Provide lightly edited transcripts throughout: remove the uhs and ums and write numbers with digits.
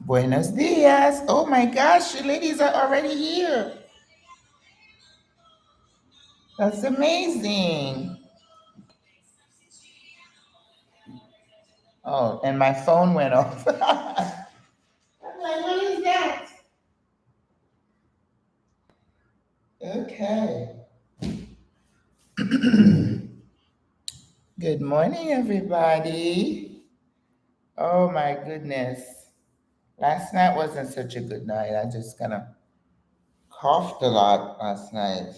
Buenos dias. Oh my gosh, you ladies are already here. That's amazing. Oh, and my phone went off. I'm like, what is that? Okay. Good morning, everybody. Oh my goodness. Last night wasn't such a good night. I just kind of coughed a lot last night.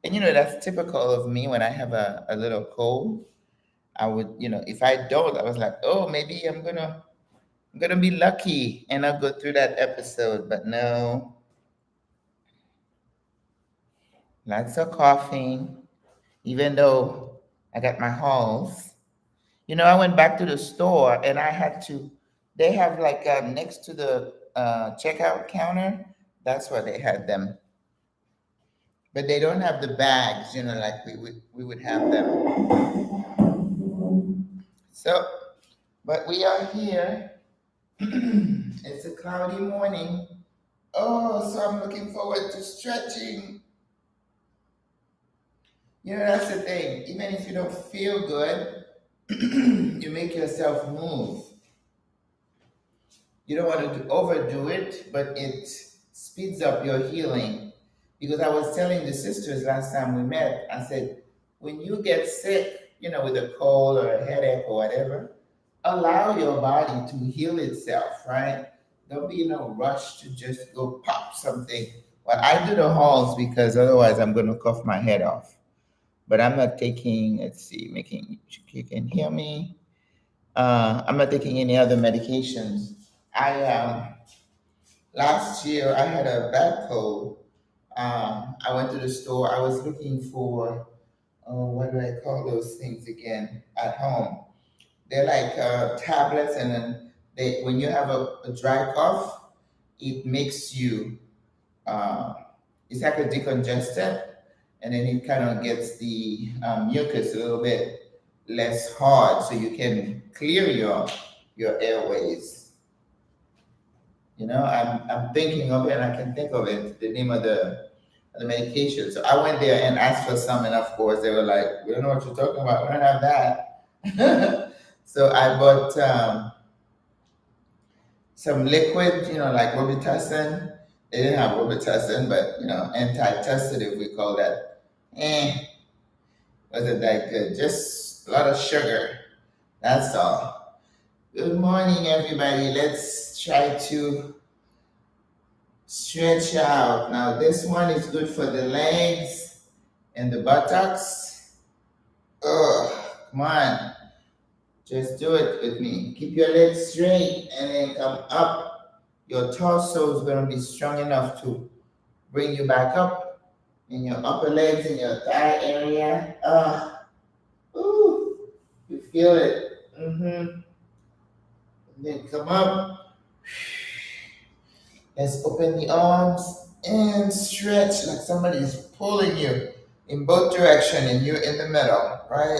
And that's typical of me when I have a little cold. I would, if I don't, I was like, oh, maybe I'm gonna be lucky and I'll go through that episode. But no, lots of coughing, even though I got my halls. I went back to the store and I had to, they have like next to the checkout counter, that's where they had them. But they don't have the bags, like we would have them. So, but we are here. It's a cloudy morning. Oh, so I'm looking forward to stretching. That's the thing. Even if you don't feel good, you make yourself move. You don't want to overdo it, but it speeds up your healing. Because I was telling the sisters last time we met, I said, when you get sick, with a cold or a headache or whatever, allow your body to heal itself, right? Don't be in a rush to just go pop something. Well, I do the halls because otherwise I'm going to cough my head off. But I'm not taking, let's see, making you can hear me. I'm not taking any other medications. I Last year I had a bad cold. I went to the store. I was looking for what do I call those things again at home? They're like tablets, and then when you have a dry cough, it makes you uh, it's like a decongestant, and then it kind of gets the mucus a little bit less hard, so you can clear your airways. I'm thinking of it, and I can think of it, the name of the medication. So I went there and asked for some, and of course they were like, "We don't know what you're talking about. We don't have that." So I bought some liquid, like Robitussin. They didn't have Robitussin, but anti-tussive, we call that. Eh, wasn't that good. Just a lot of sugar. That's all. Good morning, everybody. Let's try to stretch out. Now, this one is good for the legs and the buttocks. Oh, come on. Just do it with me. Keep your legs straight and then come up. Your torso is going to be strong enough to bring you back up in your upper legs and your thigh area. Ooh, you feel it. Then come up. Let's open the arms and stretch like somebody's pulling you in both directions and you're in the middle, right?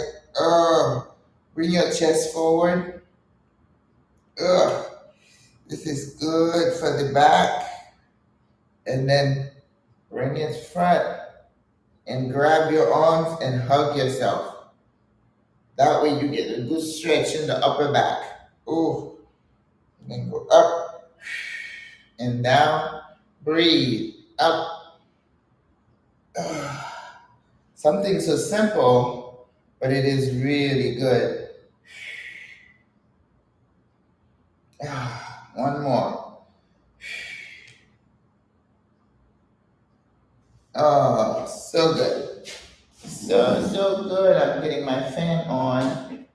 Bring your chest forward. Ugh. This is good for the back. And then bring it front and grab your arms and hug yourself. That way you get a good stretch in the upper back. Ooh. And then go up and down. Breathe. Up. Ugh. Something so simple, but it is really good. One more. Oh, so good. So good. I'm getting my fan on.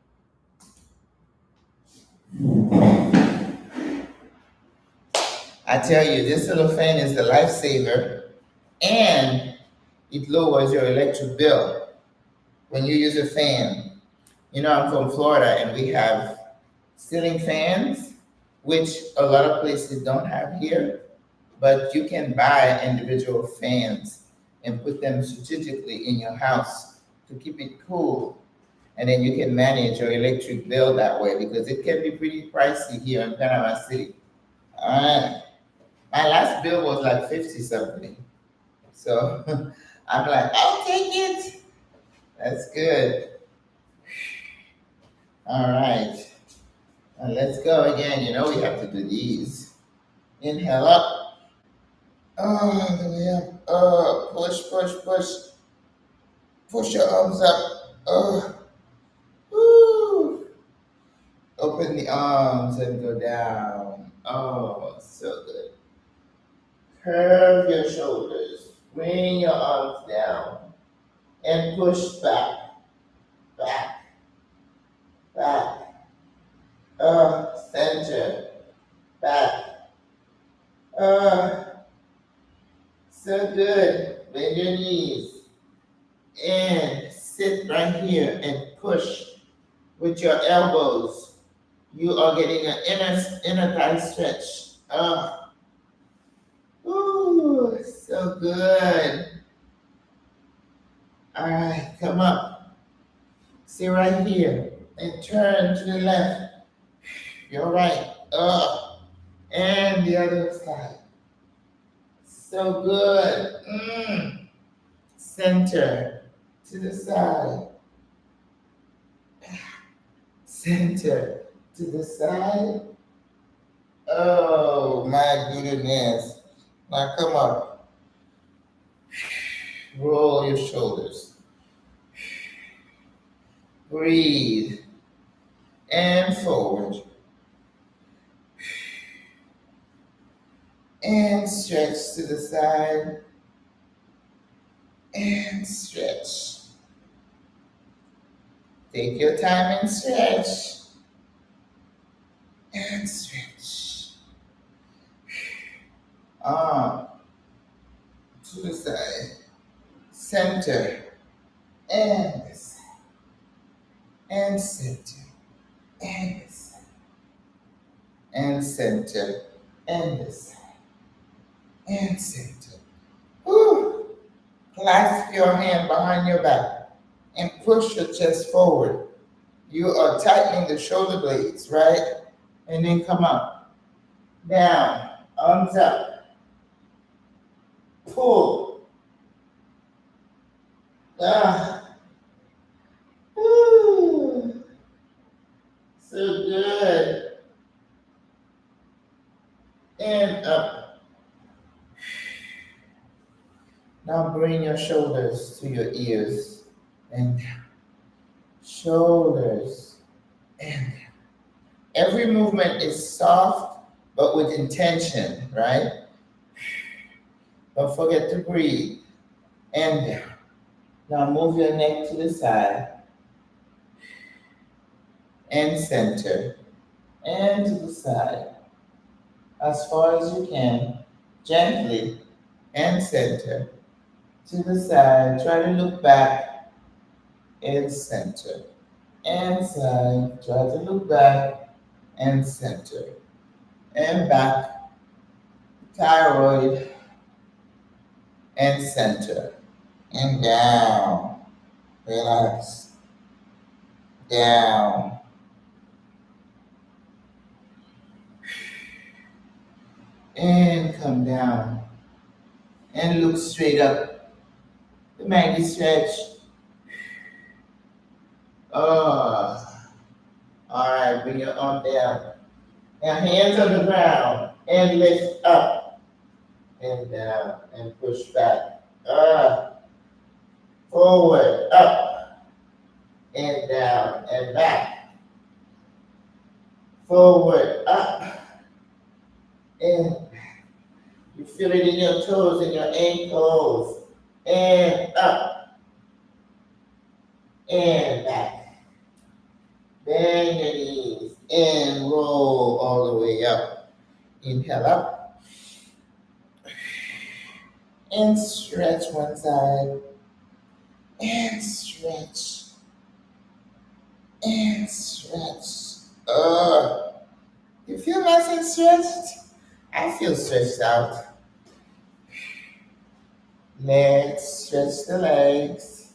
I tell you, this little fan is the lifesaver, and it lowers your electric bill when you use a fan. I'm from Florida, and we have ceiling fans, which a lot of places don't have here, but you can buy individual fans and put them strategically in your house to keep it cool. And then you can manage your electric bill that way because it can be pretty pricey here in Panama City. Alright. My last bill was like 50 something. So I'm like, I'll take it. That's good. All right. And let's go again. You know we have to do these. Inhale up. Oh, the way up. Oh, push, push, push. Push your arms up. Oh, woo. Open the arms and go down. Oh, so good. Curve your shoulders. Bring your arms down and push back, back, back. Center, back. So good. Bend your knees and sit right here and push with your elbows. You are getting an inner thigh stretch. Ooh, so good. All right, come up. Sit right here and turn to the left. You're right. And the other side. So good. Center to the side. Center to the side. Oh my goodness. Now come up. Roll your shoulders. Breathe. And forward. And stretch to the side. And stretch. Take your time and stretch. And stretch. Arm to the side. Center. And this side. And center. And this side. And center. And this side. And center. Woo. Clasp your hand behind your back and push your chest forward. You are tightening the shoulder blades, right? And then come up. Down. Arms up. Pull. Woo. So good. And up. Now bring your shoulders to your ears and down. Shoulders and down. Every movement is soft but with intention, right? Don't forget to breathe. And down. Now move your neck to the side. And center. And to the side. As far as you can. Gently. And center. To the side. Try to look back. And center. And side. Try to look back. And center. And back. Thyroid. And center. And down. Relax. Down. And come down. And look straight up. The Maggie stretch. All right, bring your arm down. Now hands on the ground. And lift up. And down. And push back. Forward. Up. And down. And back. Forward. Up. And back. You feel it in your toes and your ankles. And up. And back. Bend your knees. And roll all the way up. Inhale up. And stretch one side. And stretch. And stretch. You feel nice and stretched? I feel stretched out. Legs, stretch the legs.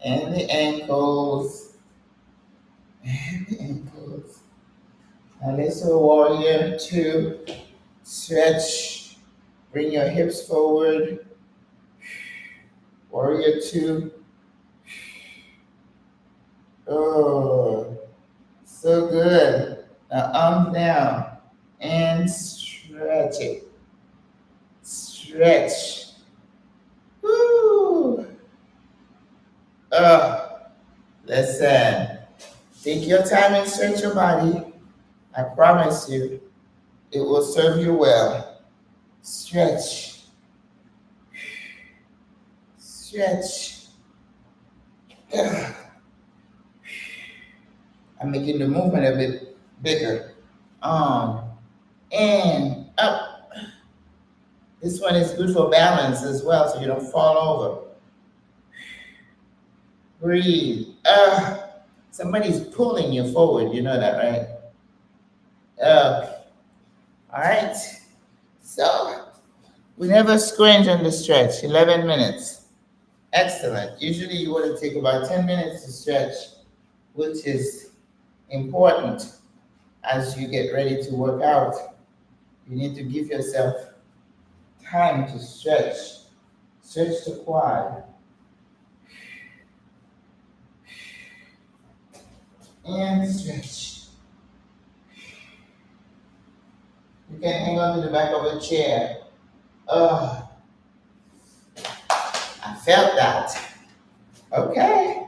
And the ankles. And the ankles. Now let's do warrior 2. Stretch. Bring your hips forward. Warrior two. Oh, so good. Now arms down and stretch it. Stretch. Woo. Listen. Take your time and stretch your body. I promise you, it will serve you well. Stretch. Stretch. Ugh. I'm making the movement a bit bigger. And up. This one is good for balance as well, so you don't fall over. Breathe. Somebody's pulling you forward. You know that, right? All right. So we never scringe on the stretch. 11 minutes. Excellent. Usually you want to take about 10 minutes to stretch, which is important as you get ready to work out. You need to give yourself time to stretch. Stretch the quad. And stretch. You can hang on to the back of a chair. I felt that. Okay.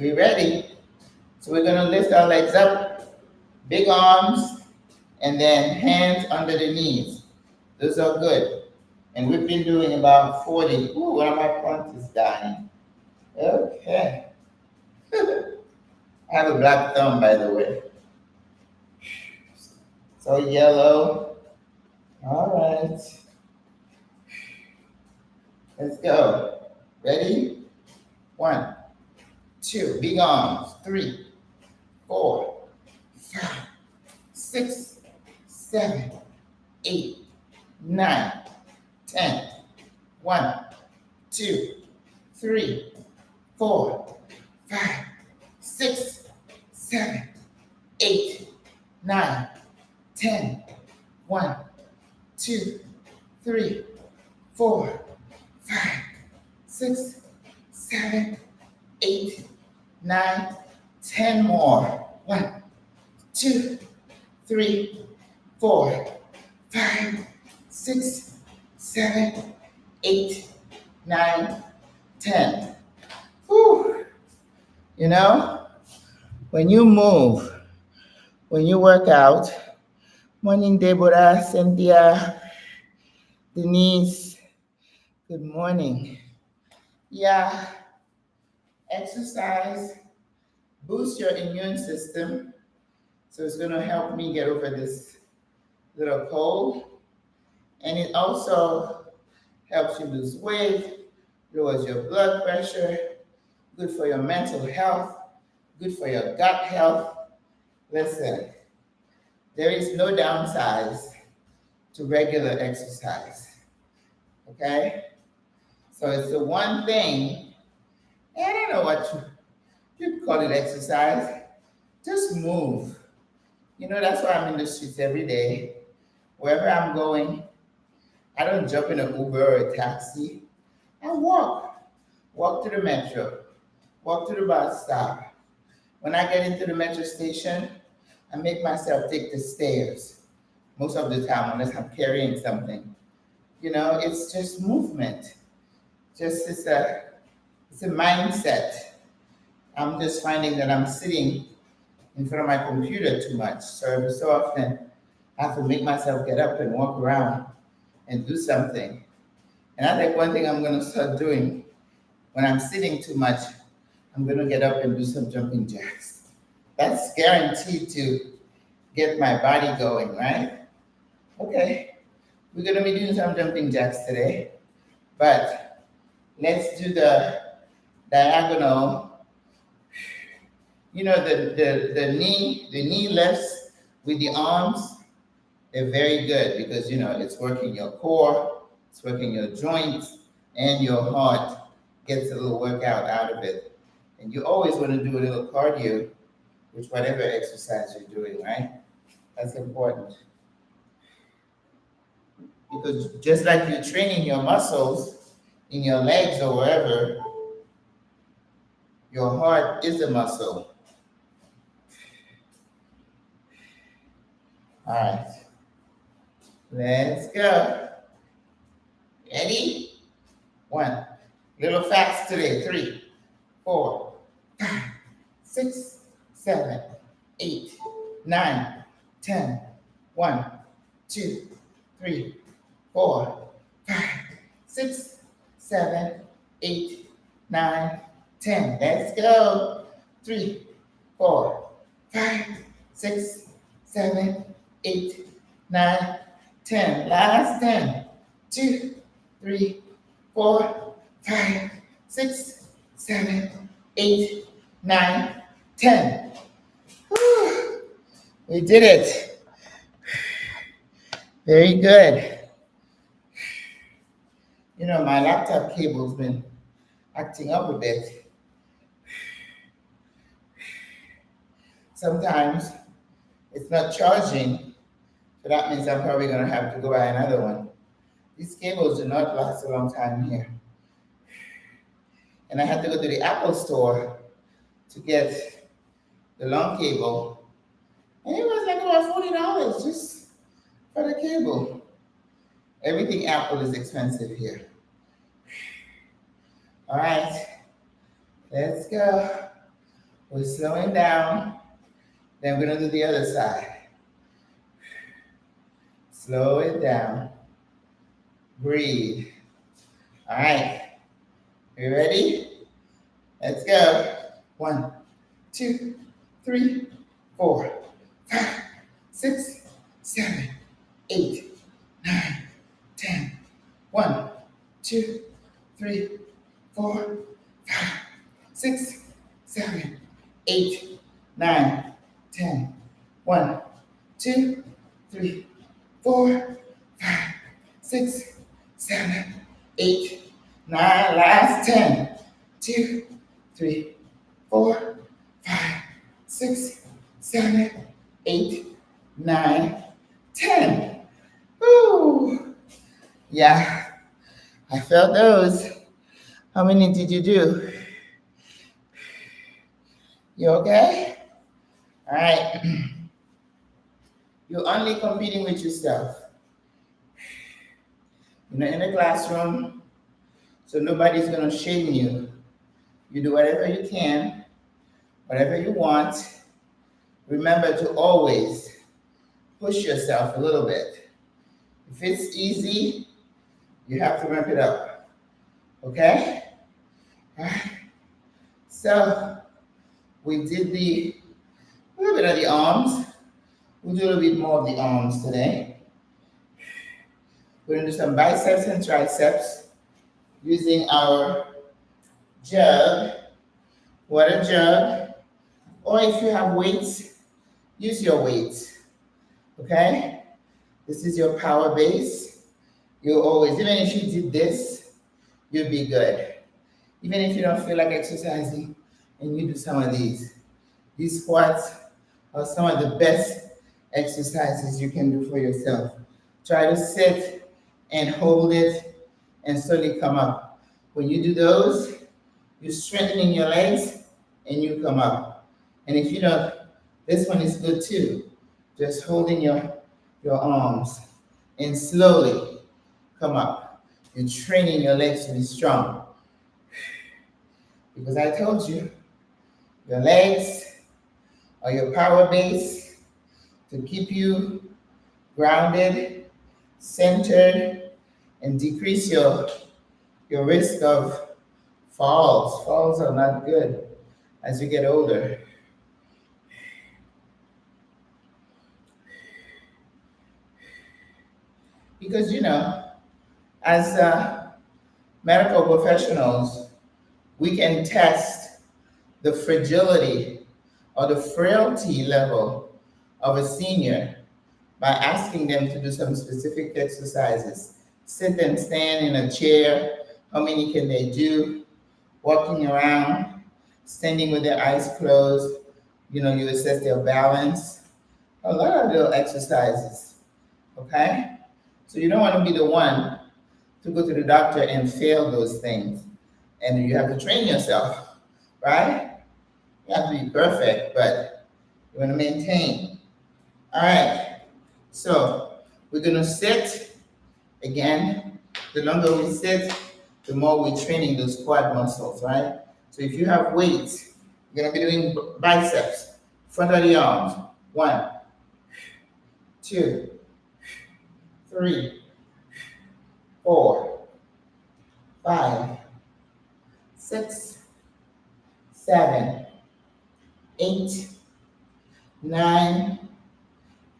We ready? So we're going to lift our legs up, big arms, and then hands under the knees. Those are good. And we've been doing about 40. Ooh, one of my fronts is dying. Okay. I have a black thumb, by the way. So yellow. All right. Let's go. Ready? 1, 2. Big arms. 3, 4, 5, 6, 7, 8, 9, 10. 1, 2, 3, 4, 5, 6, 7, 8, 9, 10. 1, 2, 3, 4, 5, 6, 7, 8, 9, 10 more. 1, 2, 3, 4, 5, 6, 7, 8, 9, 10. Whew. You know, when you move, when you work out, morning, Deborah, Cynthia, Denise, good morning. Yeah, exercise boosts your immune system. So it's going to help me get over this little cold. And it also helps you lose weight, lowers your blood pressure, good for your mental health, good for your gut health. Listen, there is no downsides to regular exercise. Okay? So it's the one thing, and I don't know what you call it exercise. Just move. You know, that's why I'm in the streets every day. Wherever I'm going, I don't jump in an Uber or a taxi. I walk. Walk to the metro. Walk to the bus stop. When I get into the metro station, I make myself take the stairs. Most of the time, unless I'm carrying something. You know, it's just movement. It's a mindset. I'm just finding that I'm sitting in front of my computer too much. So every so often, I have to make myself get up and walk around and do something. And I think one thing I'm going to start doing when I'm sitting too much, I'm going to get up and do some jumping jacks. That's guaranteed to get my body going, right? Okay, we're going to be doing some jumping jacks today, but let's do the diagonal. You know, the knee lifts with the arms, they're very good because, you know, it's working your core, it's working your joints, and your heart gets a little workout out of it. And you always want to do a little cardio with whatever exercise you're doing, right? That's important. Because just like you're training your muscles in your legs or wherever, your heart is a muscle. All right, let's go. Ready? 1. Little fast today. 3, 4, 5, 6, 7, 8, 9, 10. 1, 2, 3, 4, 5, 6, 7, 8, 9, 10. Let's go. 3, 4, 5, 6, 7, 8, 9, 10. Last 10. 2, 3, 4, 5, 6, 7, 8, 9, 10. Whew. We did it. Very good. You know, my laptop cable's been acting up a bit. Sometimes it's not charging, so that means I'm probably going to have to go buy another one. These cables do not last a long time here. And I had to go to the Apple store to get the long cable. And it was like about $40 just for the cable. Everything Apple is expensive here. All right, let's go. We're slowing down. Then we're gonna do the other side. Slow it down. Breathe. All right, you ready? Let's go. 1, 2, 3, 4, 5, 6, 7, 8, 9, 10. 1, 2, 3, 4, 5, 6, 7, 8, 9, 10. 1, 2, 3, 4, 5, 6, 7, 8, 9. Last 10. 2, 3, 4, 5, 6, 7, 8, 9, 10. Woo! Yeah, I felt those. How many did you do? You okay? All right. You're only competing with yourself. You're not in a classroom, so nobody's going to shame you. You do whatever you can, whatever you want. Remember to always push yourself a little bit. If it's easy, you have to ramp it up. Okay? All right. So we did a little bit of the arms. We'll do a little bit more of the arms today. We're going to do some biceps and triceps using our jug, water jug, or if you have weights, use your weights. Okay? This is your power base. You'll always, even if you did this, you'll be good. Even if you don't feel like exercising and you do some of these squats are some of the best exercises you can do for yourself. Try to sit and hold it and slowly come up. When you do those, you're strengthening your legs and you come up. And if you don't, this one is good too. Just holding your arms and slowly come up. You're training your legs to be strong. Because I told you, your legs are your power base to keep you grounded, centered, and decrease your risk of falls. Falls are not good as you get older. Because, you know, as medical professionals, we can test the fragility or the frailty level of a senior by asking them to do some specific exercises. Sit and stand in a chair. How many can they do? Walking around, standing with their eyes closed. You know, you assess their balance. A lot of little exercises, okay? So you don't want to be the one to go to the doctor and fail those things. And you have to train yourself, right? You have to be perfect, but you want to maintain. All right. So we're going to sit again. The longer we sit, the more we're training those quad muscles, right? So if you have weights, you're going to be doing biceps, front of the arms. 1, 2, 3, 4, 5, 6, 7, 8, 9,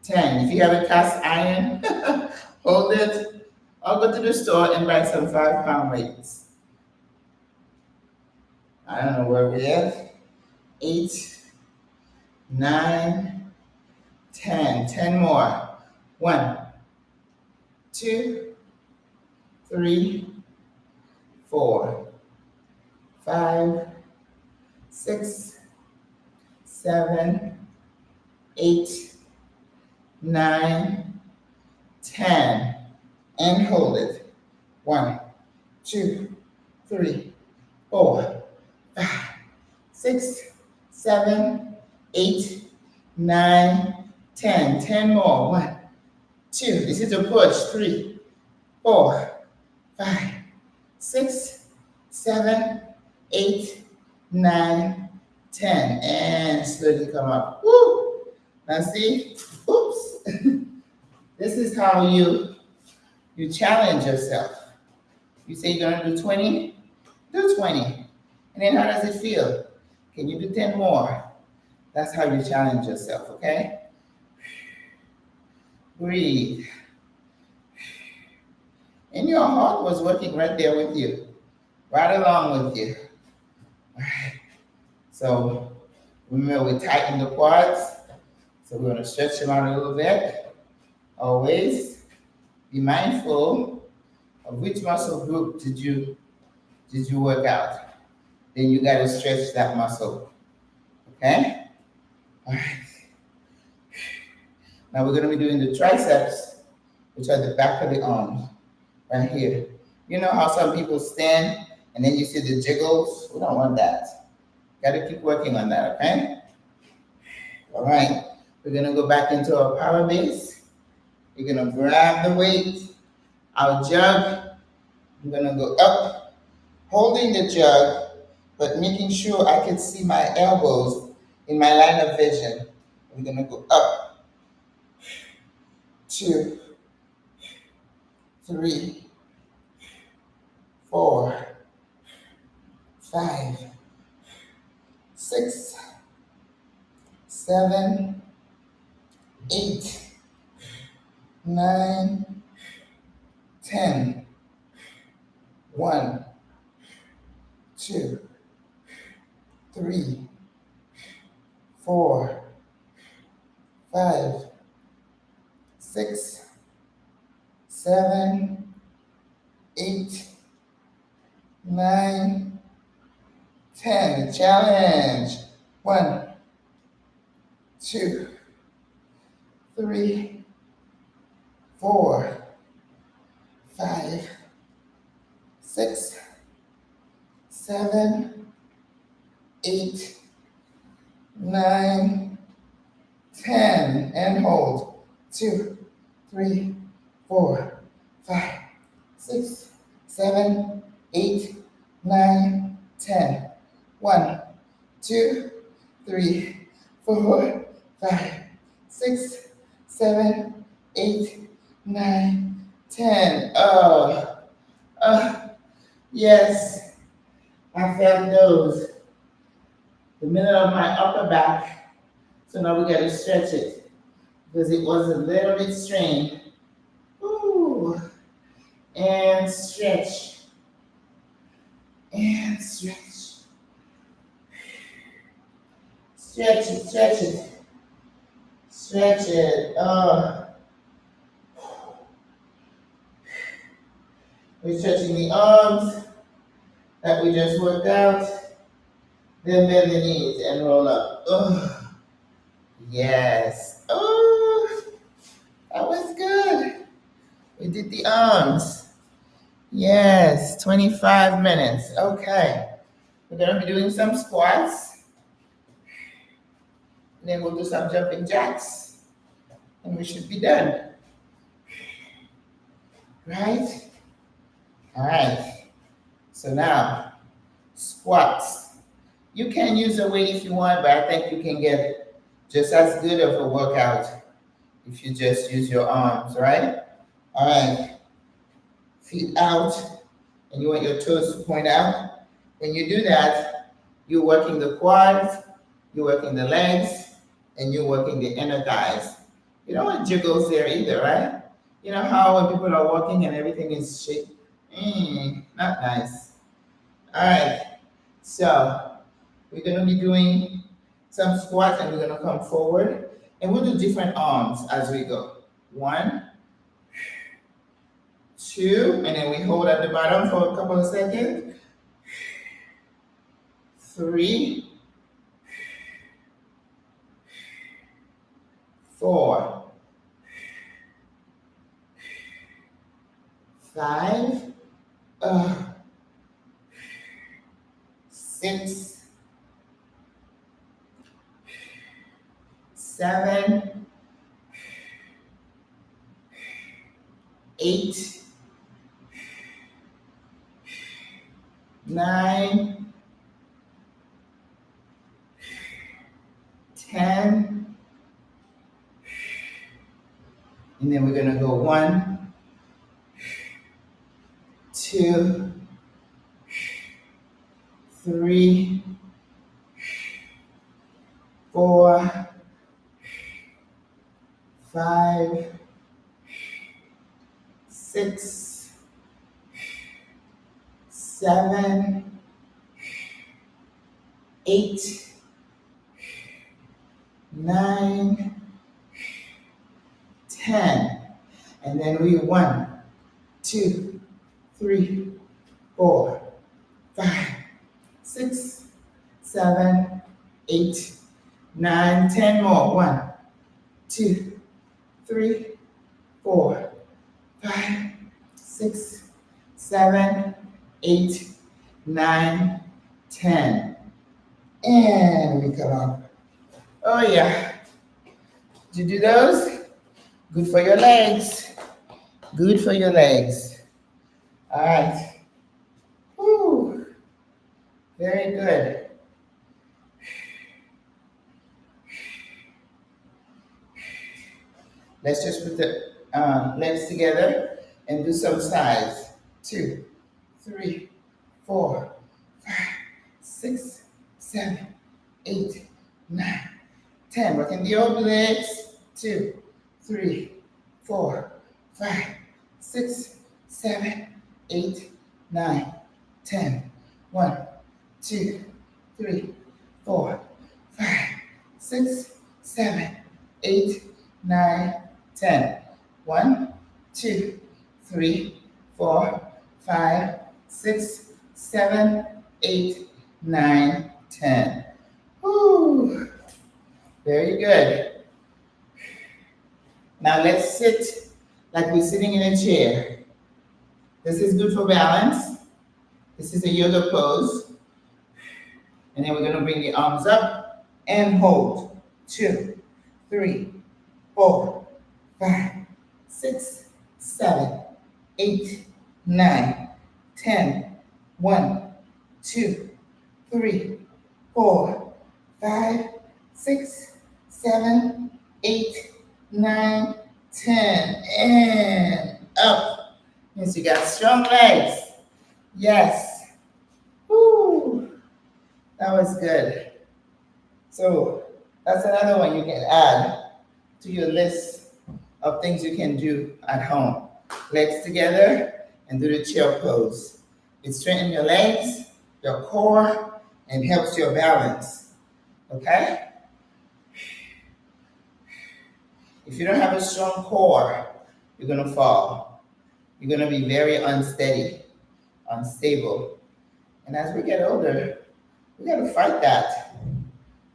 10. If you have a cast iron, hold it. I'll go to the store and buy some 5-pound weights. I don't know where we're at. 8, 9, 10. 10 more. 1, 2, 3, 4, 5, 6, 7, 8, 9, 10. And hold it. 1, 2, 3, 4, 5, 6, 7, 8, 9, 10. 10 more. 1, 2. This is a push. 3, 4, 5, 6, 7, 8, 9, 10. And slowly come up. Woo! Now see? Oops. This is how you challenge yourself. You say you're gonna do 20, do 20. And then how does it feel? Can you do 10 more? That's how you challenge yourself, okay? Breathe. And your heart was working right there with you, right along with you. All right. So remember, we tighten the quads. So we're gonna stretch them out a little bit. Always be mindful of which muscle group did you work out. Then you gotta stretch that muscle, okay? All right. Now we're gonna be doing the triceps, which are the back of the arms, right here. You know how some people stand and then you see the jiggles? We don't want that. Gotta keep working on that, okay? All right, we're gonna go back into our power base. We're gonna grab the weight, our jug. I'm gonna go up, holding the jug, but making sure I can see my elbows in my line of vision. We're gonna go up, 2, 3, 4, 5, 6, 7, 8, 9, 10. 1, 2, 3, 4, 5, 6, 7, 8, 9, 10. Challenge. 1, 2, 3, 4, 5, 6, 7, 8, 9, 10. And hold. 2, 3, 4, 5, 6, 7, 8, 9, 10. 1, 2, 3, 4, 5, 6, 7, 8, 9, 10. Yes, I felt those. The middle of my upper back. So now we gotta stretch it because it was a little bit strained. Ooh. And stretch. And stretch. Stretch it, stretch it. Stretch it. We're stretching the arms that we just worked out. Then bend the knees and roll up. Yes. Oh, that was good. We did the arms. Yes, 25 minutes. Okay. We're going to be doing some squats. And then we'll do some jumping jacks. And we should be done. Right? All right. So now, squats. You can use a weight if you want, but I think you can get just as good of a workout if you just use your arms, right? All right. Feet out, and you want your toes to point out. When you do that, you're working the quads, you're working the legs, and you're working the inner thighs. You don't want jiggles there either, right? You know how when people are walking and everything is shake? Not nice. All right, so we're going to be doing some squats and we're going to come forward and we'll do different arms as we go. 1, 2, and then we hold at the bottom for a couple of seconds. 3, 4, 5, 6, 7, 8, 9, 10, and then we're going to go 1, 2, 3, 4, 5, 6, 7, 8, 9, 10. And then we 1, 2, 3, 4, 5, 6, 7, 8, 9, 10 more. 1, 2, 3, 4, 5, 6, 7, 8, 9, 10. And we come up. Oh yeah. Did you do those? Good for your legs. Good for your legs. All right. Woo. Very good. Let's just put the legs together and do some sides. 2, 3, 4, 5, 6, 7, 8, 9, 10. Working the obliques. 2, 3, 4, 5, 6, 7, 8, 9, 10. 1, 2, 3, 4, 5, 6, 7, 8, 9, 10. 1, 2, 3, 4, 5, 6, 7, 8, 9, 10. Woo. Very good. Now let's sit like we're sitting in a chair. This is good for balance. This is a yoga pose. And then we're going to bring the arms up and hold. 2, 3, 4, 5, 6, 7, 8, 9, 10. 1, 2, 3, 4, 5, 6, 7, 8, 9, 10. And up. Means you got strong legs. Yes. Woo. That was good. So that's another one you can add to your list of things you can do at home. Legs together and do the chair pose. It strengthens your legs, your core, and helps your balance. Okay? If you don't have a strong core, you're going to fall. You're going to be very unsteady, unstable. And as we get older, we got to fight that.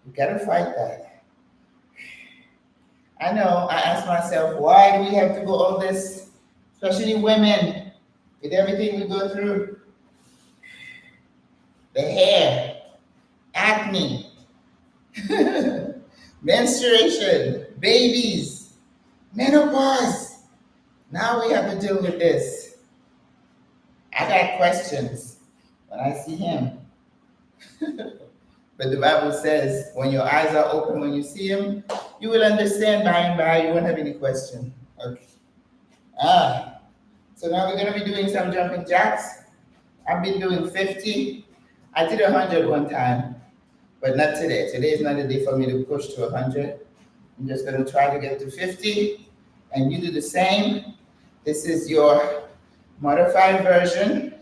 We got to fight that. I know, I ask myself, why do we have to go all this especially women, with everything we go through, the hair, acne, menstruation, babies, menopause. Now we have to deal with this. I got questions when I see him. But the Bible says when your eyes are open when you see him, you will understand by and by. You won't have any question. Okay. So now we're going to be doing some jumping jacks. I've been doing 50. I did 100 one time, but not today. Today is not a day for me to push to 100. I'm just going to try to get to 50, and you do the same. This is your modified version.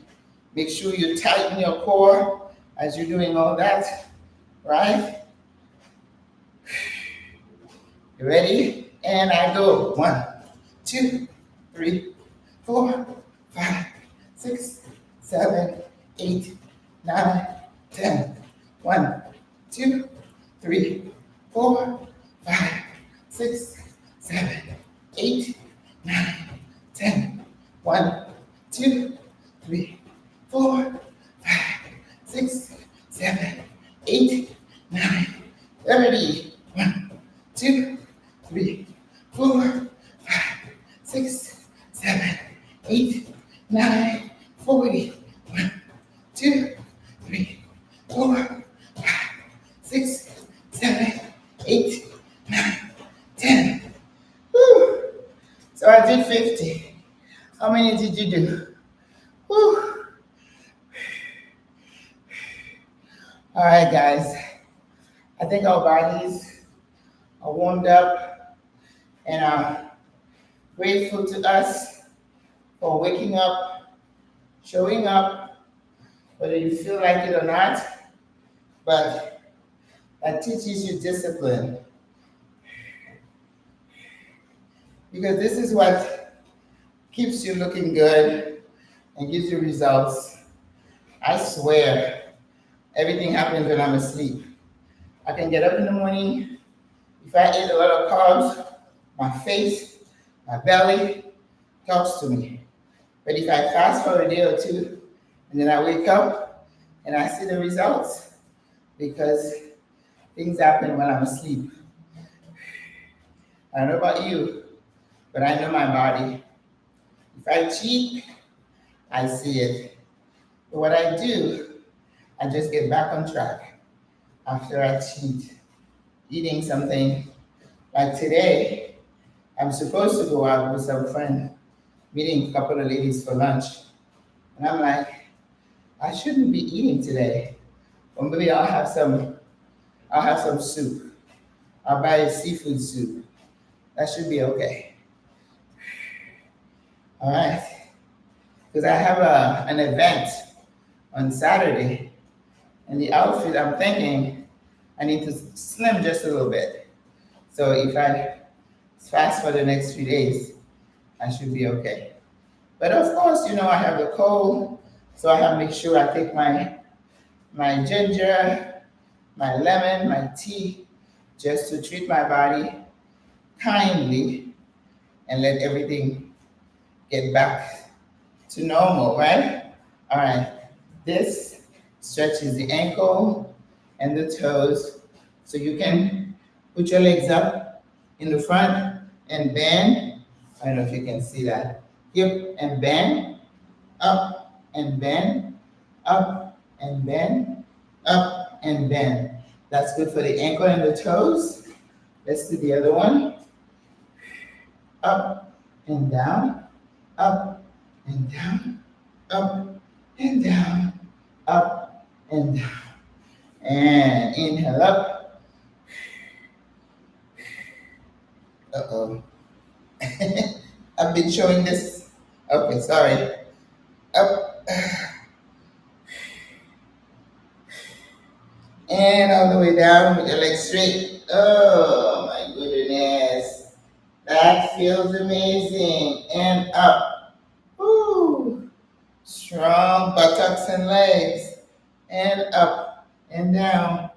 Make sure you tighten your core as you're doing all that, right? You ready? And I go. 1, 2, 3, 4, 5, 6, 7, 8, 9, 10. 1, 2, 3, 4, 5, 6, 7, 8, 9, 10. 1, 2, 3, 4, 5, 6, 7, 8, 9, 30. 1, 2, 3, 4, 5, 6, 7, 8, 9, 40. 1, 2, 3, 4, 5, 6, 7, 8, 9, 10. Woo. So I did 50. How many did you do? Woo. All right, guys. I think our bodies are warmed up and are grateful to us for waking up, showing up, whether you feel like it or not, but that teaches you discipline. Because this is what keeps you looking good and gives you results. I swear, everything happens when I'm asleep. I can get up in the morning. If I ate a lot of carbs, my face, my belly talks to me. But if I fast for a day or two, and then I wake up and I see the results, because things happen when I'm asleep. I don't know about you, but I know my body. If I cheat, I see it. But what I do, I just get back on track after I cheat. Eating something like today, I'm supposed to go out with some friend, meeting a couple of ladies for lunch. And I'm like, I shouldn't be eating today. Or maybe I'll have some soup. I'll buy a seafood soup. That should be okay. All right. Because I have an event on Saturday, and the outfit, I'm thinking I need to slim just a little bit. So if I fast for the next few days, I should be okay. But of course, I have the cold, so I have to make sure I take my ginger, my lemon, my tea, just to treat my body kindly and let everything get back to normal, right? All right. This stretches the ankle and the toes, so you can put your legs up in the front and bend. I don't know if you can see that. Hip and bend, up and bend, up and bend, up and bend. That's good for the ankle and the toes. Let's do the other one. Up and down, up and down, up and down, up and down. And inhale up. Uh-oh. I've been showing this. Okay, sorry. Up. And all the way down with your legs straight. Oh my goodness. That feels amazing. And up. Woo. Strong buttocks and legs. And up and down.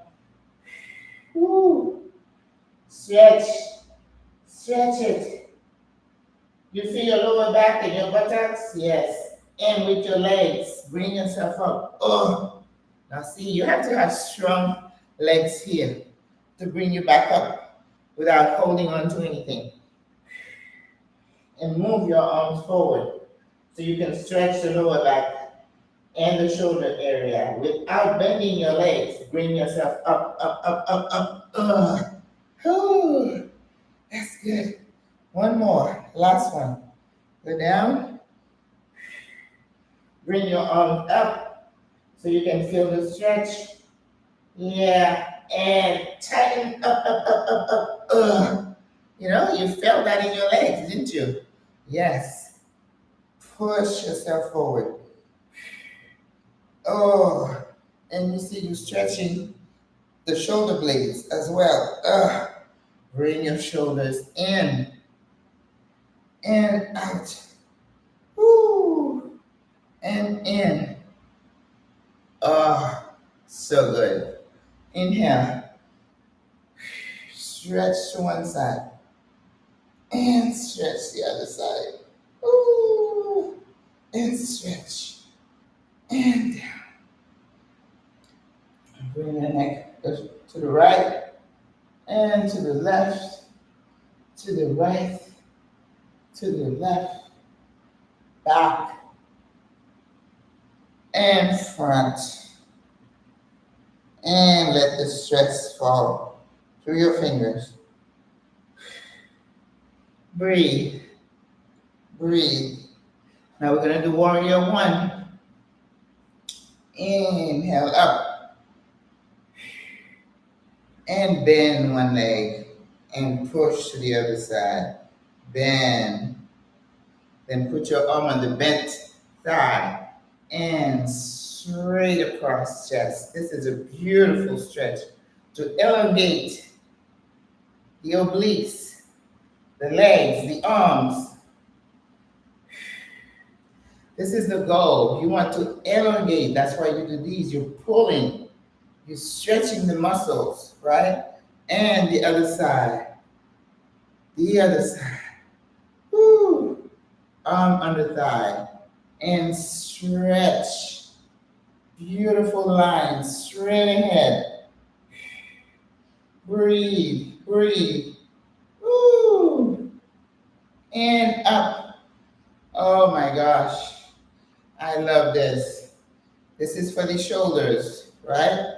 Woo. Stretch. Stretch it. You feel your lower back and your buttocks? Yes. And with your legs, bring yourself up. Oh, now see, you have to have strong legs here to bring you back up without holding on to anything. And move your arms forward so you can stretch the lower back and the shoulder area without bending your legs. Bring yourself up, up, up, up, up. Whew. That's good. One more, last one. Go down. Bring your arms up so you can feel the stretch. Yeah, and tighten up, up, up, up, up. You know, you felt that in your legs, didn't you? Yes. Push yourself forward. Oh, and you see you stretching the shoulder blades as well. Bring your shoulders in and out. Woo. And in. Oh, so good. Inhale. Stretch to one side. And stretch the other side. Ooh. And stretch. And down. Bring the neck to the right and to the left, to the right, to the left, back, and front. And let the stress fall through your fingers. Breathe. Breathe. Now we're going to do warrior one. Inhale up. And bend one leg and push to the other side. Bend. Then put your arm on the bent thigh and straight across chest. This is a beautiful stretch to elongate the obliques, the legs, the arms. This is the goal. You want to elongate. That's why you do these. You're pulling. You're stretching the muscles, right? And the other side. The other side. Woo. Arm under thigh. And stretch. Beautiful line. Straight ahead. Breathe. Breathe. Woo. And up. Oh my gosh. I love this. This is for the shoulders, right?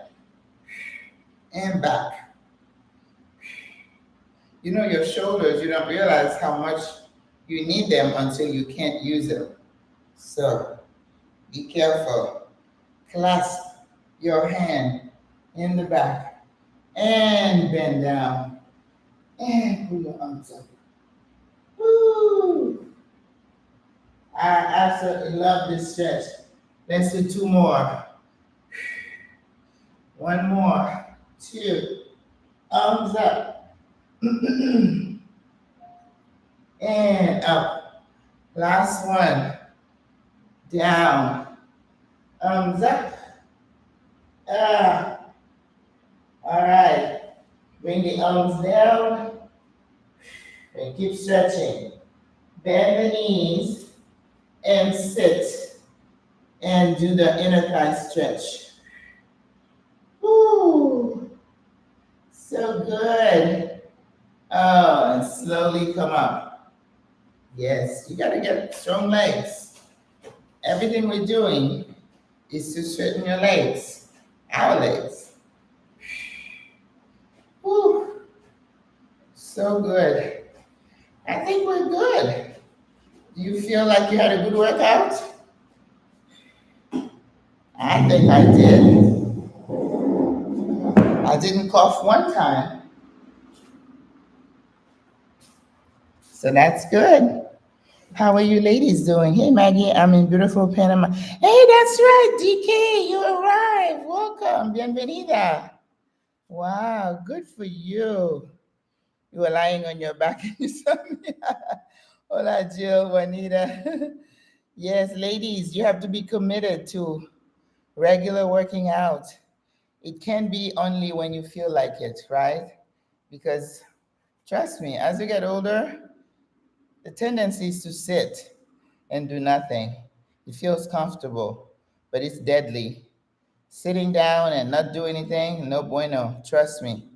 And back. You know, your shoulders, you don't realize how much you need them until you can't use them. So be careful. Clasp your hand in the back and bend down and pull your arms up. Woo! I absolutely love this stretch. Let's do two more. One more. Two. Arms up. And up. Last one. Down. Arms up. All right. Bring the arms down. And keep stretching. Bend the knees. And sit and do the inner thigh stretch. Woo! So good. Oh, and slowly come up. Yes, you gotta get strong legs. Everything we're doing is to straighten your legs, our legs. Woo! So good. I think we're good. Do you feel like you had a good workout? I think I did. I didn't cough one time. So that's good. How are you ladies doing? Hey, Maggie, I'm in beautiful Panama. Hey, that's right, DK, you arrived. Welcome, bienvenida. Wow, good for you. You were lying on your back and you saw me. Hola, Jill, Juanita. Yes, ladies, you have to be committed to regular working out. It can be only when you feel like it, right? Because trust me, as you get older, The tendency is to sit and do nothing. It feels comfortable, but it's deadly. Sitting down and not do anything, no bueno. Trust me,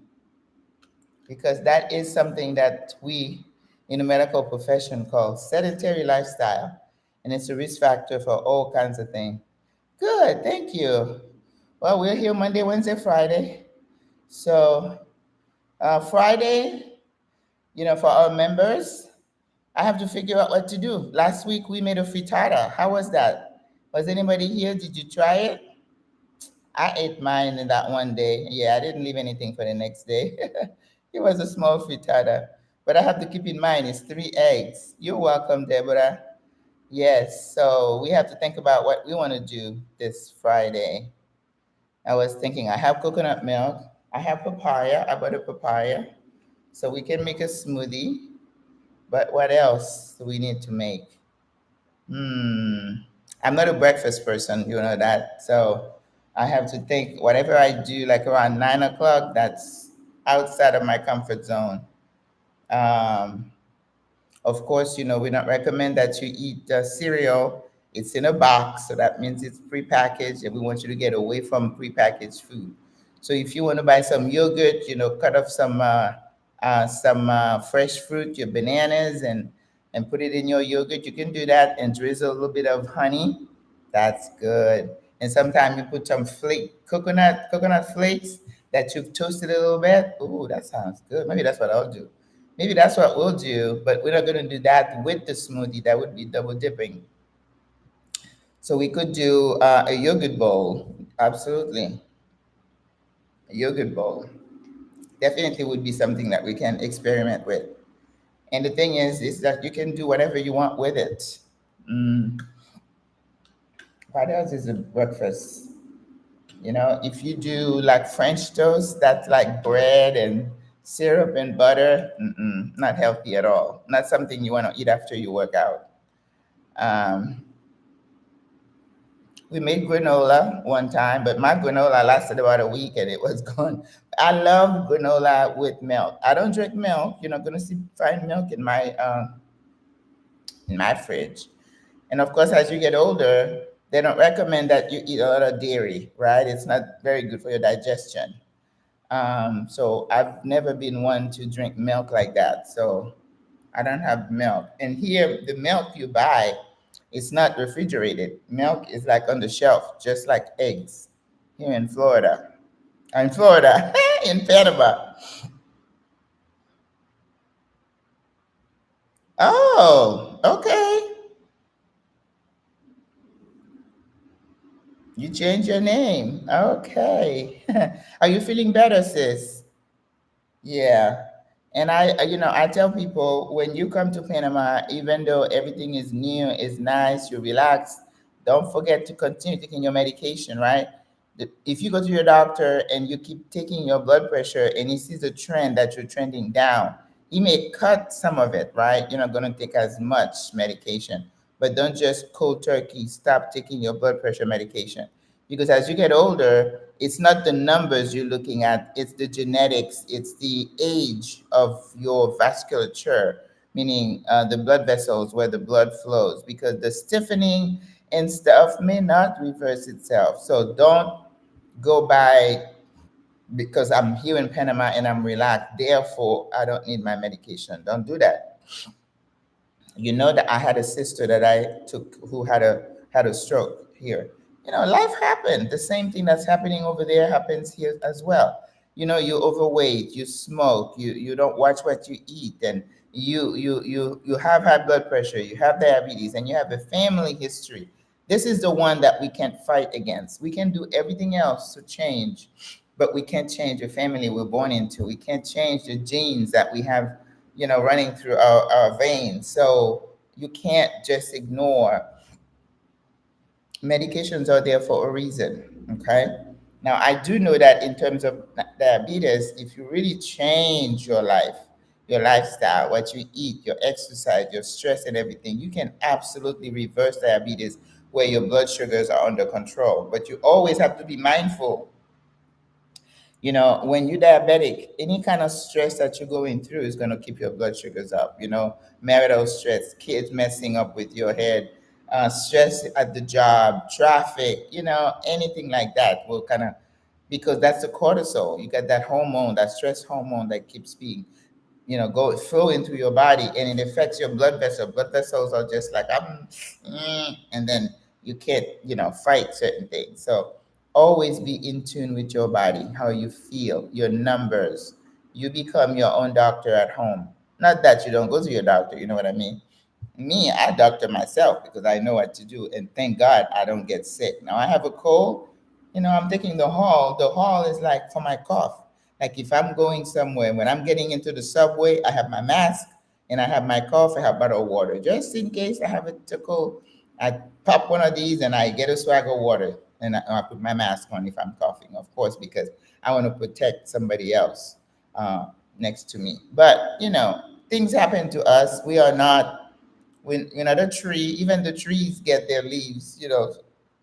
because that is something that we in the medical profession call sedentary lifestyle, and it's a risk factor for all kinds of things. Good, thank you. Well, we're here Monday, Wednesday, Friday. So Friday, for our members, I have to figure out what to do. Last week we made a frittata. How was that? Was anybody here? Did you try it? I ate mine in that one day. Yeah, I didn't leave anything for the next day. It was a small frittata. But I have to keep in mind it's 3 eggs. You're welcome, Deborah. Yes, so we have to think about what we want to do this Friday. I was thinking I have coconut milk, I have papaya, I bought a papaya, so we can make a smoothie. But what else do we need to make? Hmm. I'm not a breakfast person, you know that. So I have to think whatever I do, like around 9 o'clock, that's outside of my comfort zone. Um, Of course, we don't recommend that you eat cereal. It's in a box, so that means it's prepackaged, and we want you to get away from prepackaged food. So if you want to buy some yogurt, cut off some fresh fruit, your bananas, and put it in your yogurt. You can do that and drizzle a little bit of honey. That's good. And sometimes you put some coconut flakes that you've toasted a little bit. Ooh, that sounds good. Maybe that's what I'll do. Maybe that's what we'll do, but we're not going to do that with the smoothie. That would be double dipping. So we could do a yogurt bowl. Absolutely. A yogurt bowl. Definitely would be something that we can experiment with. And the thing is that you can do whatever you want with it. Mm. What else is a breakfast? If you do like French toast, that's like bread and syrup and butter. Not healthy at all. Not something you want to eat after you work out. Um, we made granola one time, but my granola lasted about a week and it was gone. I love granola with milk. I don't drink milk. You're not gonna find milk in my fridge. And of course, as you get older, they don't recommend that you eat a lot of dairy, right? It's not very good for your digestion. So I've never been one to drink milk like that. So I don't have milk. And here, the milk you buy, it's not refrigerated. Milk is like on the shelf, just like eggs here in Florida. In Florida, in Panama. Oh, okay. You changed your name. Okay. Are you feeling better, sis? Yeah. And I tell people when you come to Panama, even though everything is new, is nice, you relax, don't forget to continue taking your medication, right? If you go to your doctor and you keep taking your blood pressure and he sees a trend that you're trending down, he may cut some of it, right? You're not going to take as much medication, but don't just cold turkey stop taking your blood pressure medication because as you get older, it's not the numbers you're looking at, it's the genetics, it's the age of your vasculature, meaning the blood vessels where the blood flows, because the stiffening and stuff may not reverse itself. So don't go by because I'm here in Panama and I'm relaxed, therefore I don't need my medication. Don't do that. You know that I had a sister that I took who had a stroke here. Life happened. The same thing that's happening over there happens here as well. You overweight, you smoke, you don't watch what you eat, and you have high blood pressure, you have diabetes, and you have a family history. This is the one that we can't fight against. We can do everything else to change, but we can't change the family we're born into. We can't change the genes that we have running through our veins. So you can't just ignore. Medications are there for a reason. Okay. Now, I do know that in terms of diabetes, if you really change your life, your lifestyle, what you eat, your exercise, your stress, and everything, you can absolutely reverse diabetes where your blood sugars are under control. But you always have to be mindful. When you're diabetic, any kind of stress that you're going through is going to keep your blood sugars up. Marital stress, kids messing up with your head, stress at the job, traffic, anything like that will kind of, because that's the cortisol. You got that hormone, that stress hormone that keeps being, go flow into your body, and it affects your blood vessel. Blood vessels are just like and then you can't, fight certain things. So always be in tune with your body, how you feel, your numbers. You become your own doctor at home. Not that you don't go to your doctor, you know what I mean? Me, I doctor myself because I know what to do, and thank God I don't get sick. Now I have a cold, I'm taking the hall. The hall is like for my cough. Like if I'm going somewhere, when I'm getting into the subway, I have my mask and I have my cough. I have bottle of water just in case I have a tickle. I pop one of these and I get a swag of water, and I put my mask on if I'm coughing, of course, because I want to protect somebody else next to me. But things happen to us. We are not, the tree, even the trees get their leaves,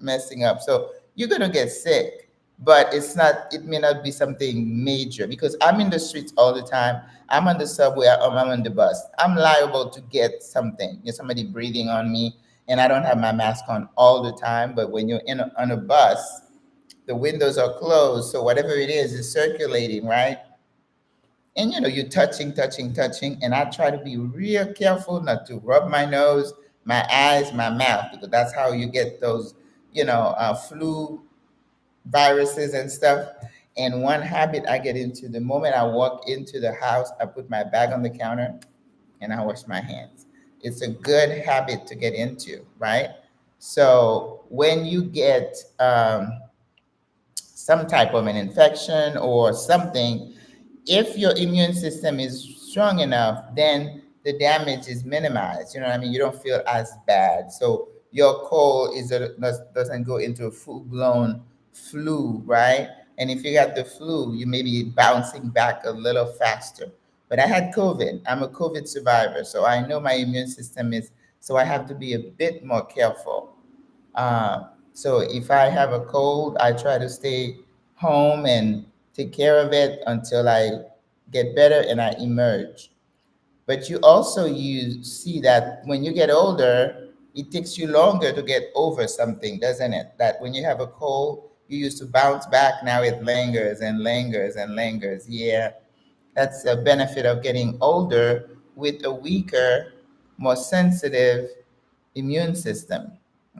messing up. So you're gonna get sick, but it may not be something major because I'm in the streets all the time. I'm on the subway, I'm on the bus. I'm liable to get something, somebody breathing on me, and I don't have my mask on all the time. But when you're on a bus, the windows are closed, so whatever it is circulating, right? And you're touching, and I try to be real careful not to rub my nose, my eyes, my mouth, because that's how you get those flu viruses and stuff. And one habit I get into, the moment I walk into the house, I put my bag on the counter and I wash my hands. It's a good habit to get into, right? So when you get some type of an infection or something, if your immune system is strong enough, then the damage is minimized. You know what I mean? You don't feel as bad. So your cold doesn't go into a full blown flu, right? And if you got the flu, you may be bouncing back a little faster. But I had COVID. I'm a COVID survivor, so I know my immune system is. So I have to be a bit more careful. So if I have a cold, I try to stay home and take care of it until I get better and I emerge. But you see that when you get older, it takes you longer to get over something, doesn't it? That when you have a cold, you used to bounce back. Now it lingers and lingers and lingers. Yeah, that's a benefit of getting older with a weaker, more sensitive immune system.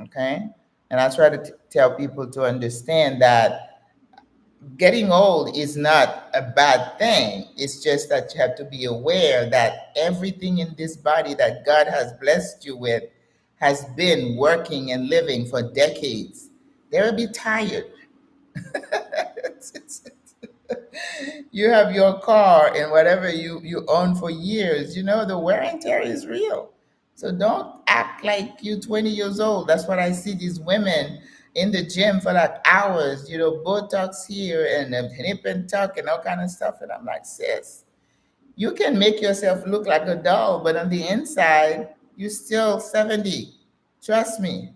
Okay. And I try to tell people to understand that getting old is not a bad thing. It's just that you have to be aware that everything in this body that God has blessed you with has been working and living for decades. They will be tired. You have your car and whatever you own for years, the wear and tear is real. So don't act like you're 20 years old. That's what I see these women in the gym for like hours, Botox here and hip and tuck and all kind of stuff. And I'm like, sis, you can make yourself look like a doll, but on the inside, you're still 70. Trust me.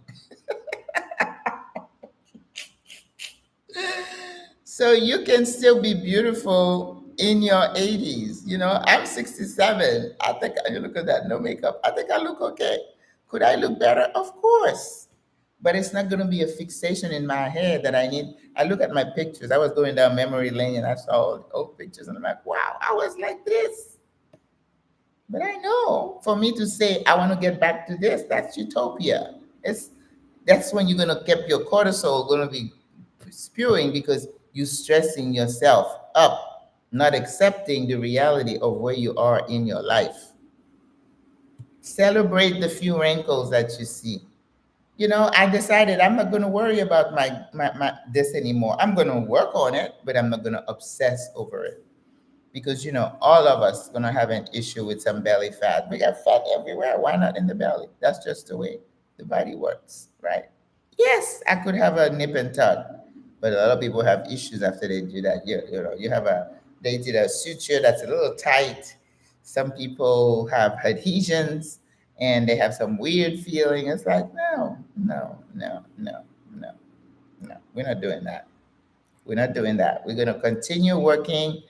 So you can still be beautiful in your 80s. I'm 67. I think you look at that, no makeup. I think I look okay. Could I look better? Of course. But it's not going to be a fixation in my head that I need. I look at my pictures. I was going down memory lane and I saw old pictures and I'm like, wow, I was like this. But I know for me to say I want to get back to this, that's utopia. That's when you're gonna keep your cortisol gonna be spewing because you're stressing yourself up, not accepting the reality of where you are in your life. Celebrate the few wrinkles that you see. I decided I'm not gonna worry about my this anymore. I'm gonna work on it, but I'm not gonna obsess over it. Because all of us gonna have an issue with some belly fat. We got fat everywhere. Why not in the belly? That's just the way the body works, right? Yes, I could have a nip and tuck, but a lot of people have issues after they do that. You have they did a suture that's a little tight. Some people have adhesions and they have some weird feeling. It's like, no, no, no, no, no, no. We're not doing that. We're not doing that. We're going to continue working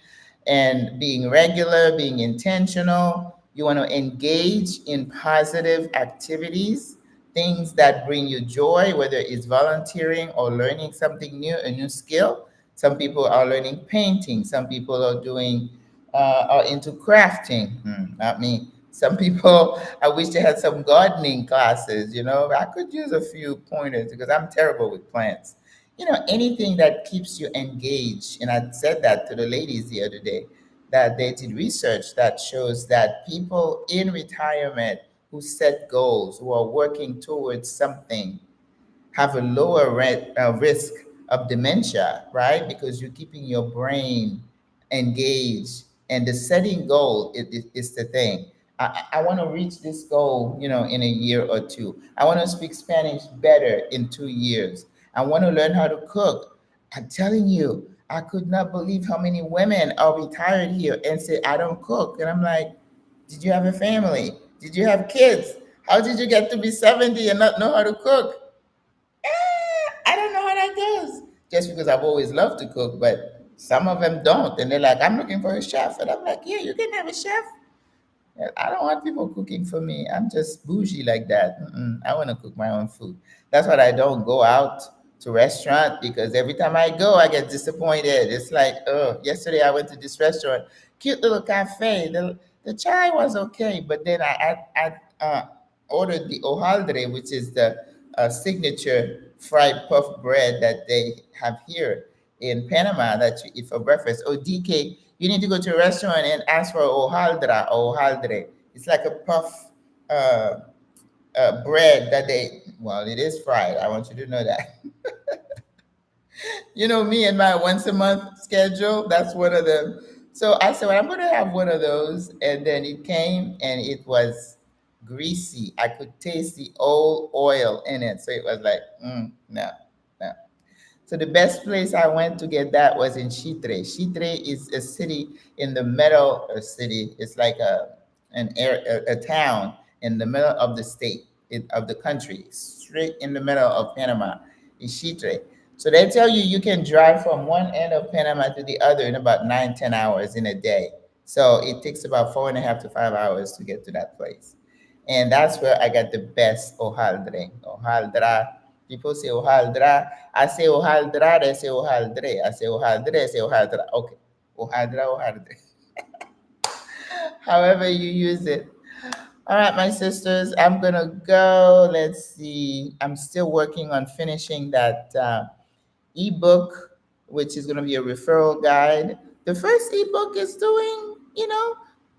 and being regular, being intentional. You want to engage in positive activities, things that bring you joy, whether it's volunteering or learning something new, a new skill. Some people are learning painting. Some people are doing are into crafting. Not me. Some people, I wish they had some gardening classes. I could use a few pointers because I'm terrible with plants. Anything that keeps you engaged. And I said that to the ladies the other day, that they did research that shows that people in retirement who set goals, who are working towards something, have a lower risk of dementia, right? Because you're keeping your brain engaged, and the setting goal is the thing. I want to reach this goal, in a year or two. I want to speak Spanish better in 2 years. I want to learn how to cook. I'm telling you, I could not believe how many women are retired here and say, I don't cook. And I'm like, did you have a family? Did you have kids? How did you get to be 70 and not know how to cook? I don't know how that goes. Just because I've always loved to cook, but some of them don't. And they're like, I'm looking for a chef. And I'm like, yeah, you can have a chef. I don't want people cooking for me. I'm just bougie like that. I want to cook my own food. That's why I don't go out to restaurant, because every time I go, I get disappointed. It's like, oh, yesterday I went to this restaurant, cute little cafe. The chai was okay, but then I ordered the hojaldre, which is the signature fried puff bread that they have here in Panama that you eat for breakfast. Oh, DK, you need to go to a restaurant and ask for hojaldra or hojaldre. It's like a puff bread that well, it is fried. I want you to know that. Me and my once a month schedule, that's one of them. So I said, well, I'm going to have one of those. And then it came and it was greasy. I could taste the old oil in it. So it was like, no, no. So the best place I went to get that was in Chitre. Chitre is a city in the middle of city. It's like a town in the middle of the state, of the country, straight in the middle of Panama, is Chitre. So they tell you you can drive from one end of Panama to the other in about 9, 10 hours in a day. So it takes about 4.5 to 5 hours to get to that place. And that's where I got the best hojaldre. Hojaldra. People say hojaldra. I say hojaldra, they say hojaldre. I say hojaldre, they say hojaldra. Okay. Hojaldra, hojaldre. However you use it. All right, my sisters, I'm going to go. Let's see. I'm still working on finishing that ebook, which is going to be a referral guide. The first ebook is doing,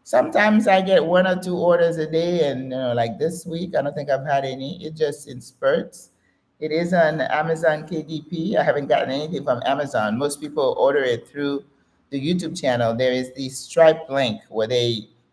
sometimes I get 1 or 2 orders a day. And, like this week, I don't think I've had any. It just in spurts. It is on Amazon KDP. I haven't gotten anything from Amazon. Most people order it through the YouTube channel. There is the Stripe link where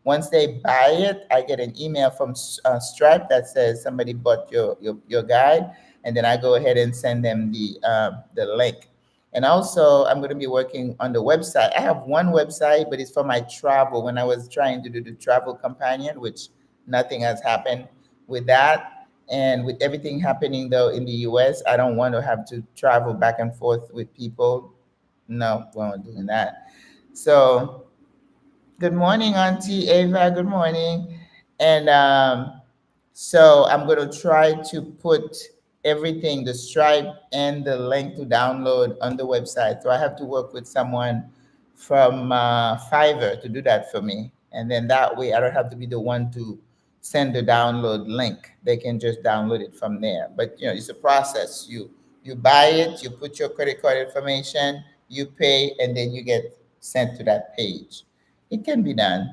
once they buy it, I get an email from Stripe that says somebody bought your guide, and then I go ahead and send them the link. And also, I'm going to be working on the website. I have one website, but it's for my travel. When I was trying to do the travel companion, which nothing has happened with that. And with everything happening though in the US, I don't want to have to travel back and forth with people. No, we're not doing that. So good morning, Auntie Ava. Good morning. And so I'm going to try to put everything, the Stripe and the link to download on the website. So I have to work with someone from Fiverr to do that for me. And then that way I don't have to be the one to send the download link. They can just download it from there. But it's a process. You buy it, you put your credit card information, you pay, and then you get sent to that page. It can be done.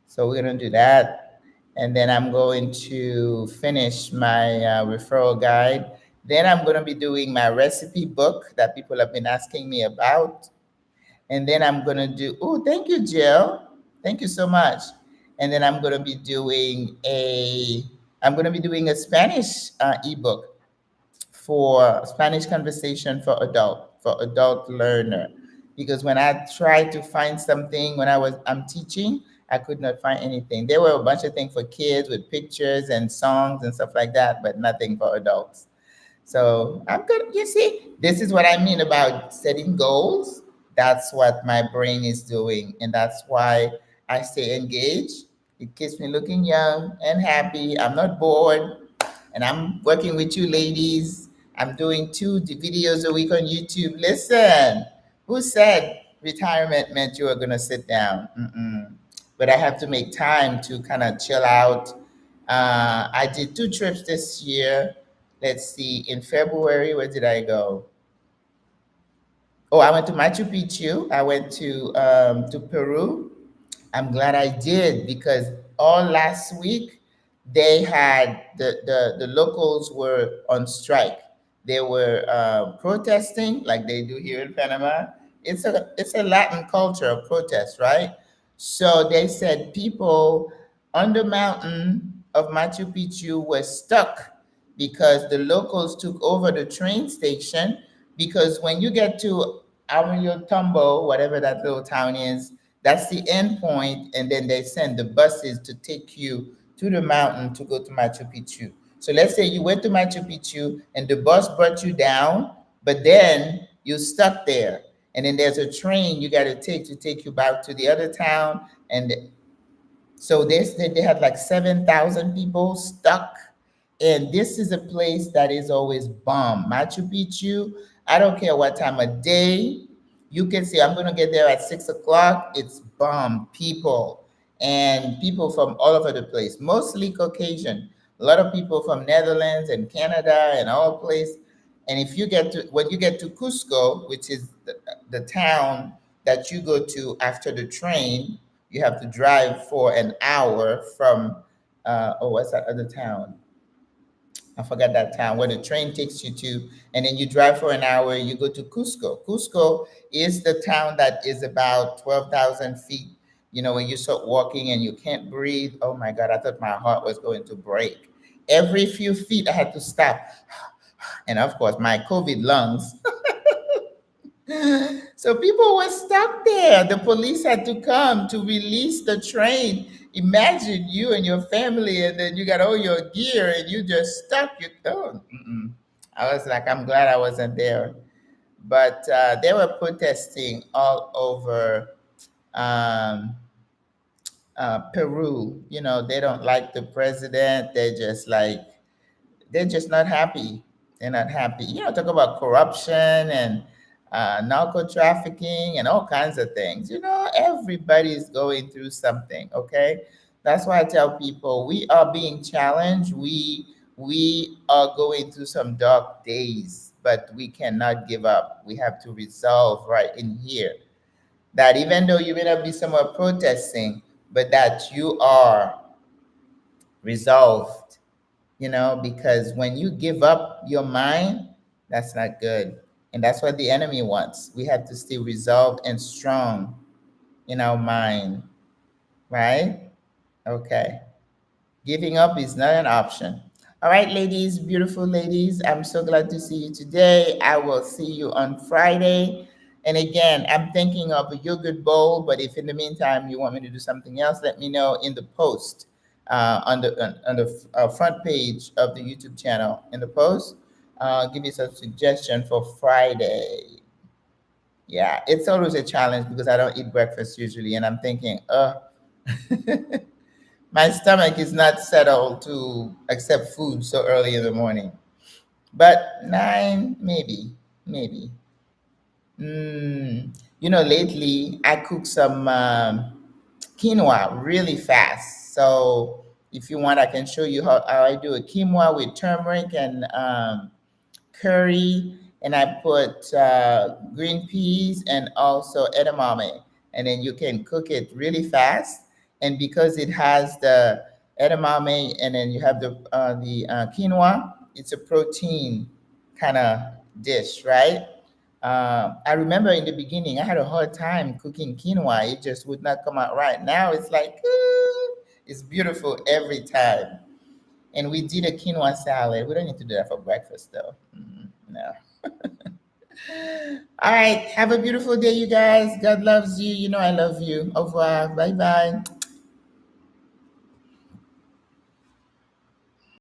So we're going to do that. And then I'm going to finish my referral guide. Then I'm going to be doing my recipe book that people have been asking me about. And then I'm going to do, oh, thank you, Jill. Thank you so much. And then I'm going to be doing a Spanish ebook for Spanish conversation for adult learner. Because when I tried to find something when I'm teaching, I could not find anything. There were a bunch of things for kids with pictures and songs and stuff like that, but nothing for adults. So I'm good. You see, this is what I mean about setting goals. That's what my brain is doing. And that's why I stay engaged. It keeps me looking young and happy. I'm not bored. And I'm working with you ladies. I'm doing videos a week on YouTube. Listen, who said retirement meant you were going to sit down? Mm-mm. But I have to make time to kind of chill out. I did 2 trips this year. Let's see, in February, where did I go? Oh, I went to Machu Picchu. I went to Peru. I'm glad I did because all last week they had the locals were on strike. They were protesting like they do here in Panama. It's a Latin culture of protest, right? So they said people on the mountain of Machu Picchu were stuck because the locals took over the train station. Because when you get to Tombo, whatever that little town is, that's the end point, and then they send the buses to take you to the mountain to go to Machu Picchu. So let's say you went to Machu Picchu and the bus brought you down, but then you're stuck there. And then there's a train you got to take you back to the other town. And so they said they had like 7,000 people stuck. And this is a place that is always bombed. Machu Picchu, I don't care what time of day. You can say, I'm going to get there at 6 o'clock. It's bombed people and people from all over the place, mostly Caucasian. A lot of people from Netherlands and Canada and all places. And if you get to, when you get to Cusco, which is the town that you go to after the train, you have to drive for an hour from, what's that other town? I forgot that town where the train takes you to, and then you drive for an hour. You go to Cusco. Cusco is the town that is about 12,000 feet. You know, when you start walking and you can't breathe, oh my God, I thought my heart was going to break. Every few feet, I had to stop. And of course, my COVID lungs. So people were stuck there. The police had to come to release the train. Imagine you and your family, and then you got all your gear, and you just stuck. You oh, mm-mm. I was like, I'm glad I wasn't there. But they were protesting all over um, Peru. You know, they don't like the president. They're just not happy. They're not happy. You know, talk about corruption and narco trafficking and all kinds of things. You know, everybody's going through something. Okay, that's why I tell people we are being challenged. We are going through some dark days, but we cannot give up. We have to resolve right in here that even though you may not be somewhere protesting, but that you are resolved, you know, because when you give up your mind, that's not good. And that's what the enemy wants. We have to stay resolved and strong in our mind, right? Okay. Giving up is not an option. All right, ladies, beautiful ladies, I'm so glad to see you today. I will see you on Friday. And again, I'm thinking of a yogurt bowl, but if in the meantime you want me to do something else, let me know in the post on the front page of the YouTube channel. In the post, give me some suggestion for Friday. Yeah, it's always a challenge because I don't eat breakfast usually, and I'm thinking, my stomach is not settled to accept food so early in the morning. But 9, maybe, maybe. You know, lately I cook some quinoa really fast. So if you want, I can show you how I do a quinoa with turmeric and curry, and I put green peas and also edamame, and then you can cook it really fast. And because it has the edamame, and then you have the quinoa, it's a protein kind of dish, right? I remember in the beginning, I had a hard time cooking quinoa. It just would not come out right. Now it's like, it's beautiful every time. And we did a quinoa salad. We don't need to do that for breakfast, though. No. All right. Have a beautiful day, you guys. God loves you. You know I love you. Au revoir. Bye bye.